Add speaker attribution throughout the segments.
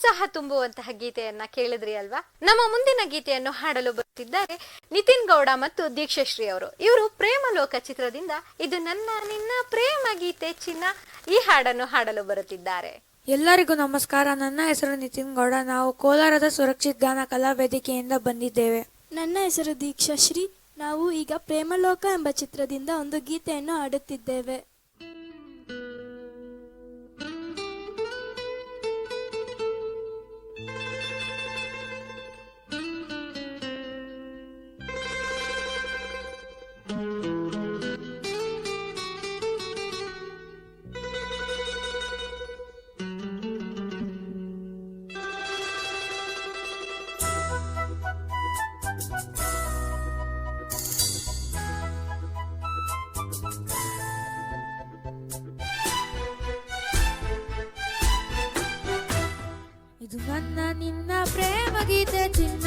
Speaker 1: ಉತ್ಸಾಹ ತುಂಬುವಂತಹ ಗೀತೆಯನ್ನ ಕೇಳಿದ್ರಿ ಅಲ್ವಾ? ನಮ್ಮ ಮುಂದಿನ ಗೀತೆಯನ್ನು ಹಾಡಲು ಬರುತ್ತಿದ್ದಾರೆ ನಿತಿನ್ ಗೌಡ ಮತ್ತು ದೀಕ್ಷಾಶ್ರೀ ಅವರು. ಇವರು ಪ್ರೇಮಲೋಕ ಚಿತ್ರದಿಂದ ಇದು ನನ್ನ ನಿನ್ನ ಪ್ರೇಮ ಗೀತೆ ಚಿನ್ನ ಈ ಹಾಡನ್ನು ಹಾಡಲು ಬರುತ್ತಿದ್ದಾರೆ.
Speaker 2: ಎಲ್ಲರಿಗೂ ನಮಸ್ಕಾರ. ನನ್ನ ಹೆಸರು ನಿತಿನ್ ಗೌಡ. ನಾವು ಕೋಲಾರದ ಸುರಕ್ಷಿತ ಗಾನ ಕಲಾ ವೇದಿಕೆಯಿಂದ ಬಂದಿದ್ದೇವೆ.
Speaker 3: ನನ್ನ ಹೆಸರು ದೀಕ್ಷಾಶ್ರೀ. ನಾವು ಈಗ ಪ್ರೇಮಲೋಕ ಎಂಬ ಚಿತ್ರದಿಂದ ಒಂದು ಗೀತೆಯನ್ನು ಹಾಡುತ್ತಿದ್ದೇವೆ.
Speaker 2: ಇದು ನನ್ನ ನಿನ್ನ ಪ್ರೇಮ ಗೀತೆ ಚಿನ್ನ,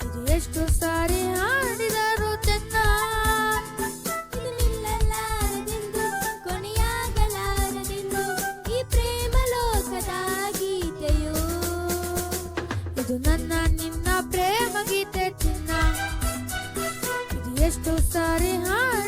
Speaker 2: ಇದು ಎಷ್ಟು ಸಾರಿ ಹಾಡಿದರು ಚೆನ್ನ.
Speaker 3: ಇದು ನಿಲ್ಲಲಾರದೆಂದು ಕೊನೆಯಾಗಲಾರದೆಂದು ಈ ಪ್ರೇಮಲೋಕದ ಗೀತೆಯು.
Speaker 2: ಇದು ನನ್ನ ನಿನ್ನ ಪ್ರೇಮ ಗೀತೆ ಚಿನ್ನ, ಇದು ಎಷ್ಟು ಸಾರಿ ಹಾಡಿ